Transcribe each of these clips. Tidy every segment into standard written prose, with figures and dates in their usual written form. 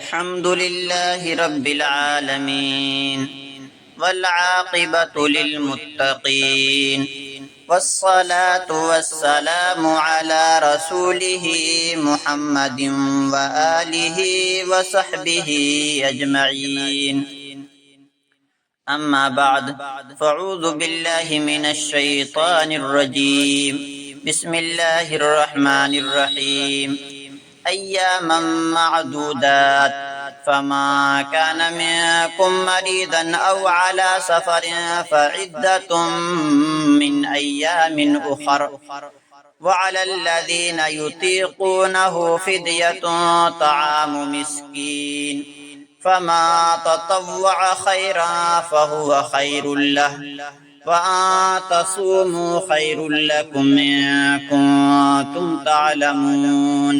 الحمد لله رب العالمين والعاقبة للمتقين والصلاة والسلام على رسوله محمد وآله وصحبه أجمعين. أما بعد فأعوذ بالله من الشيطان الرجيم. بسم الله الرحمن الرحيم. أياما معدودات فما كان منكم مريضا أو على سفر فعدة من أيام أخر وعلى الذين يطيقونه فدية طعام مسكين فما تطوع خيرا فهو خير له وأن تصوموا خير لكم إن كنتم تعلمون.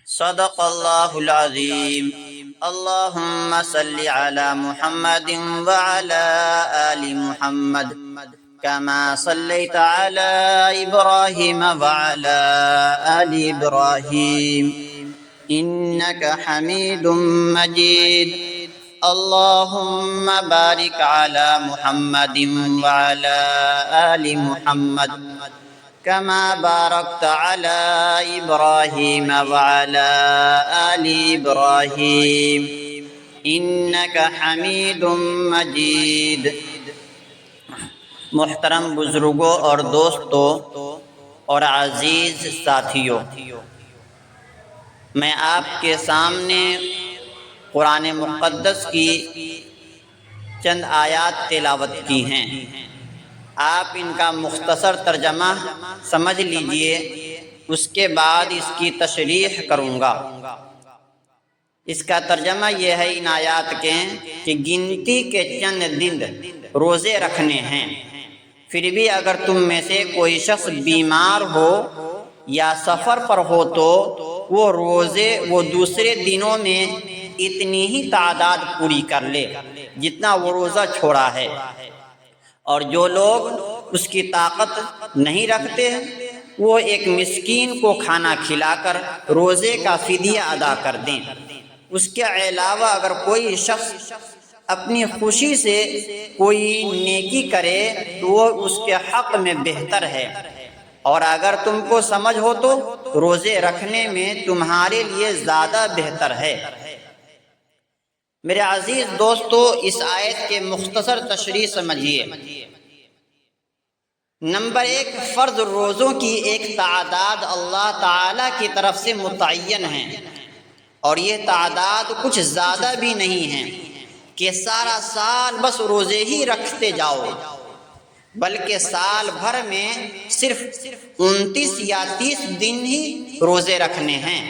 صدق الله العظيم. اللهم صل على محمد وعلى آل محمد كما صليت على إبراهيم وعلى آل إبراهيم إنك حميد مجيد. اللهم بارك على محمد وعلى آل محمد كما باركت على إبراهيم وعلى آل إبراهيم إنك حميد مجيد. محترم بزرگوں اور دوستوں اور عزیز ساتھیوں، میں آپ کے سامنے قرآن مقدس کی چند آیات تلاوت کی ہیں. آپ ان کا مختصر ترجمہ سمجھ لیجئے، اس کے بعد اس کی تشریح کروں گا. اس کا ترجمہ یہ ہے ان آیات کے کہ گنتی کے چند دن روزے رکھنے ہیں، پھر بھی اگر تم میں سے کوئی شخص بیمار ہو یا سفر پر ہو تو وہ روزے وہ دوسرے دنوں میں اتنی ہی تعداد پوری کر لے جتنا وہ روزہ چھوڑا ہے، اور جو لوگ اس کی طاقت نہیں رکھتے وہ ایک مسکین کو کھانا کھلا کر روزے کا فدیہ ادا کر دیں. اس کے علاوہ اگر کوئی شخص اپنی خوشی سے کوئی نیکی کرے تو وہ اس کے حق میں بہتر ہے، اور اگر تم کو سمجھ ہو تو روزے رکھنے میں تمہارے لیے زیادہ بہتر ہے. میرے عزیز دوستو، اس آیت کے مختصر تشریح سمجھیے. نمبر 1، فرض روزوں کی ایک تعداد اللہ تعالی کی طرف سے متعین ہے، اور یہ تعداد کچھ زیادہ بھی نہیں ہے کہ سارا سال بس روزے ہی رکھتے جاؤ، بلکہ سال بھر میں صرف 29 یا 30 دن ہی روزے رکھنے ہیں.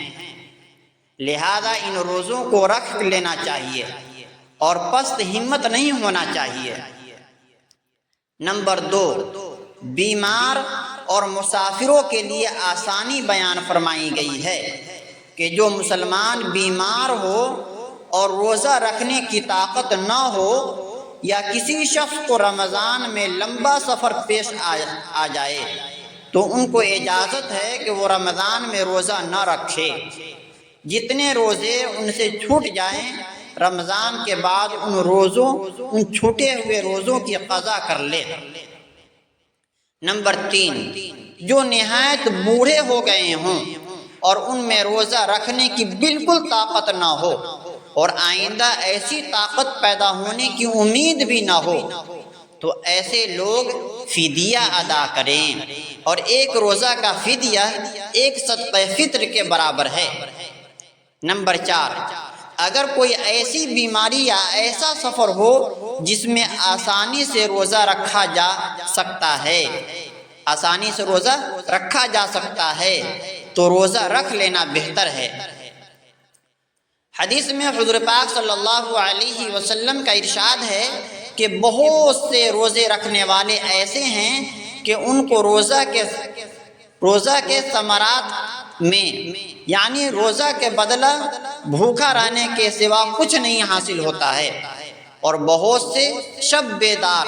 لہذا ان روزوں کو رکھ لینا چاہیے اور پست ہمت نہیں ہونا چاہیے. نمبر 2، بیمار اور مسافروں کے لیے آسانی بیان فرمائی گئی ہے کہ جو مسلمان بیمار ہو اور روزہ رکھنے کی طاقت نہ ہو، یا کسی شخص کو رمضان میں لمبا سفر پیش آ جائے تو ان کو اجازت ہے کہ وہ رمضان میں روزہ نہ رکھے. جتنے روزے ان سے چھوٹ جائیں رمضان کے بعد ان چھوٹے ہوئے روزوں کی قضا کر لے. نمبر 3، جو نہایت بوڑھے ہو گئے ہوں اور ان میں روزہ رکھنے کی بالکل طاقت نہ ہو اور آئندہ ایسی طاقت پیدا ہونے کی امید بھی نہ ہو تو ایسے لوگ فدیہ ادا کریں، اور ایک روزہ کا فدیہ ایک صدقہ فطر کے برابر ہے. نمبر 4، اگر کوئی ایسی بیماری یا ایسا سفر ہو جس میں آسانی سے روزہ رکھا جا سکتا ہے تو روزہ رکھ لینا بہتر ہے. حدیث میں حضور پاک صلی اللہ علیہ وسلم کا ارشاد ہے کہ بہت سے روزے رکھنے والے ایسے ہیں کہ ان کو روزہ کے ثمرات میں، یعنی روزہ کے بدلہ بھوکا رہنے کے سوا کچھ نہیں حاصل ہوتا ہے، اور بہت سے شب بیدار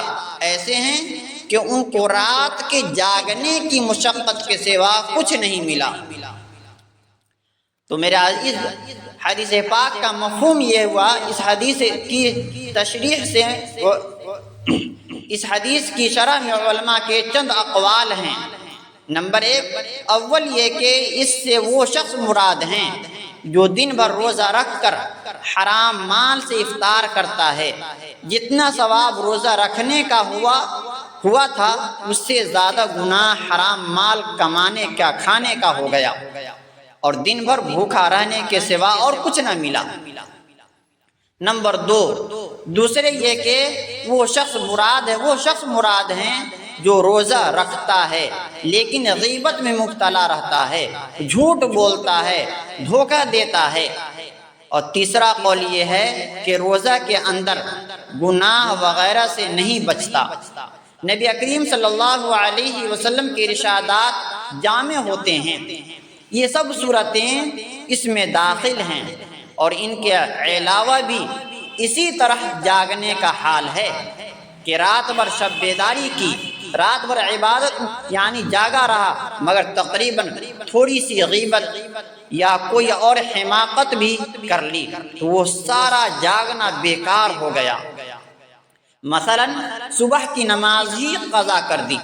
ایسے ہیں کہ ان کو رات کے جاگنے کی مشقت کے سوا کچھ نہیں ملا. تو میرے عزیز، حدیث پاک کا مفہوم یہ ہوا، اس حدیث کی تشریح سے، اس حدیث کی شرح میں علماء کے چند اقوال ہیں۔ نمبر 1، اول یہ کہ اس سے وہ شخص مراد ہیں جو دن بھر روزہ رکھ کر حرام مال سے افطار کرتا ہے، جتنا ثواب روزہ رکھنے کا ہوا تھا اس سے زیادہ گناہ حرام مال کھانے کا ہو گیا، اور دن بھر بھوکا رہنے کے سوا اور کچھ نہ ملا۔ نمبر 2، دوسرے یہ کہ وہ شخص مراد ہیں جو روزہ رکھتا ہے لیکن غیبت میں مبتلا رہتا ہے، جھوٹ بولتا ہے، دھوکہ دیتا ہے۔ اور تیسرا قول یہ ہے کہ روزہ کے اندر گناہ وغیرہ سے نہیں بچتا۔ نبی کریم صلی اللہ علیہ وسلم کے ارشادات جامع ہوتے ہیں، یہ سب صورتیں اس میں داخل ہیں، اور ان کے علاوہ بھی اسی طرح جاگنے کا حال ہے کہ رات بھر شب بیداری کی، رات بھر عبادت یعنی جاگا رہا، مگر تقریباً تھوڑی سی غیبت یا کوئی اور حماقت بھی کر لی تو وہ سارا جاگنا بیکار ہو گیا۔ مثلا صبح کی نماز ہی قضا کر دی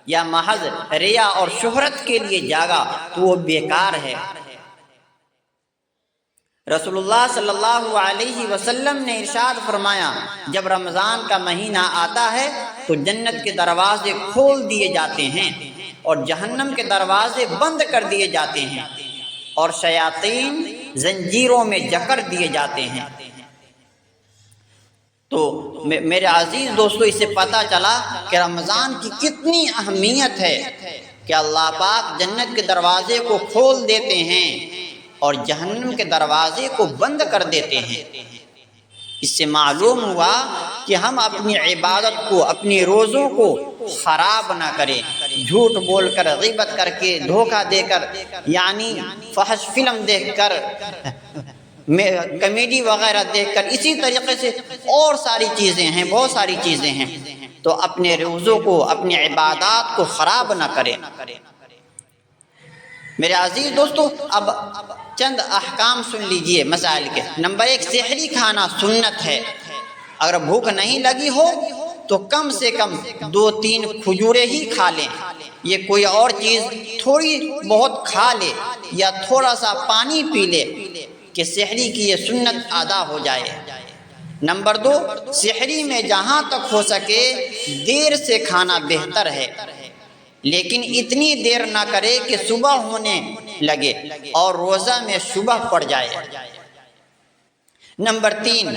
یا محض ریا اور شہرت کے لیے جاگا تو وہ بیکار ہے۔ رسول اللہ صلی اللہ علیہ وسلم نے ارشاد فرمایا، جب رمضان کا مہینہ آتا ہے تو جنت کے دروازے کھول دیے جاتے ہیں اور جہنم کے دروازے بند کر دیے جاتے ہیں، اور شیاطین زنجیروں میں جکڑ دیے جاتے ہیں۔ تو میرے عزیز دوستو، اس سے پتہ چلا کہ رمضان کی کتنی اہمیت ہے کہ اللہ پاک جنت کے دروازے کو کھول دیتے ہیں اور جہنم کے دروازے کو بند کر دیتے ہیں۔ اس سے معلوم ہوا کہ ہم اپنی عبادت کو، اپنی روزوں کو خراب نہ کریں، جھوٹ بول کر، غیبت کر کے، دھوکہ دے کر، یعنی فحش فلم دیکھ کر، کمیڈی وغیرہ دیکھ کر، اسی طریقے سے اور ساری چیزیں ہیں، بہت ساری چیزیں ہیں، تو اپنے روزوں کو، اپنی عبادات کو خراب نہ کریں۔ میرے عزیز دوستو، اب چند احکام سن لیجئے مسائل کے۔ نمبر 1، سحری کھانا سنت ہے۔ اگر بھوک نہیں لگی ہو تو کم سے کم 2-3 کھجوریں ہی کھا لیں، یہ کوئی اور چیز تھوڑی بہت کھا لے یا تھوڑا سا پانی پی لے کہ سحری کی یہ سنت ادا ہو جائے۔ نمبر 2، سحری میں جہاں تک ہو سکے دیر سے کھانا بہتر ہے، لیکن اتنی دیر نہ کرے کہ صبح ہونے لگے اور روزہ میں صبح پڑ جائے۔ نمبر 3،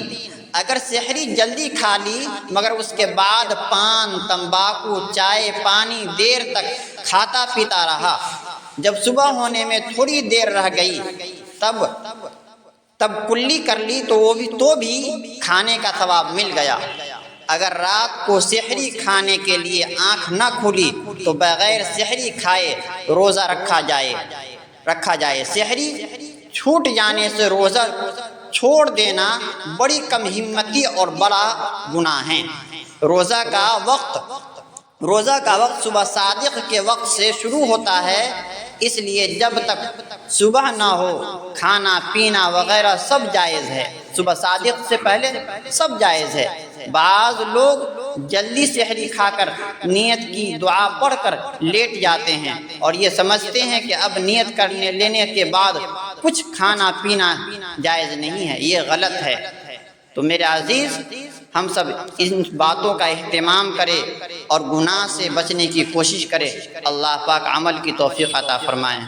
اگر سحری جلدی کھا لی مگر اس کے بعد پان، تمباکو، چائے، پانی دیر تک کھاتا پیتا رہا، جب صبح ہونے میں تھوڑی دیر رہ گئی تب کلی کر لی تو بھی کھانے کا ثواب مل گیا۔ اگر رات کو سحری کھانے کے لیے آنکھ نہ کھلی تو بغیر سحری کھائے روزہ رکھا جائے۔ سحری چھوٹ جانے سے روزہ چھوڑ دینا بڑی کم ہمتی اور بڑا گناہ ہے۔ روزہ کا وقت صبح صادق کے وقت سے شروع ہوتا ہے، اس لیے جب تک صبح نہ ہو کھانا پینا وغیرہ سب جائز ہے۔ صبح صادق سے پہلے سب جائز ہے۔ بعض لوگ جلدی سحری کھا کر نیت کی دعا پڑھ کر لیٹ جاتے ہیں اور یہ سمجھتے ہیں کہ اب نیت کرنے لینے کے بعد کچھ کھانا پینا جائز نہیں ہے، یہ غلط ہے۔ تو میرے عزیز، ہم سب ان باتوں کا اہتمام کریں اور گناہ سے بچنے کی کوشش کریں۔ اللہ پاک عمل کی توفیق عطا فرمائیں۔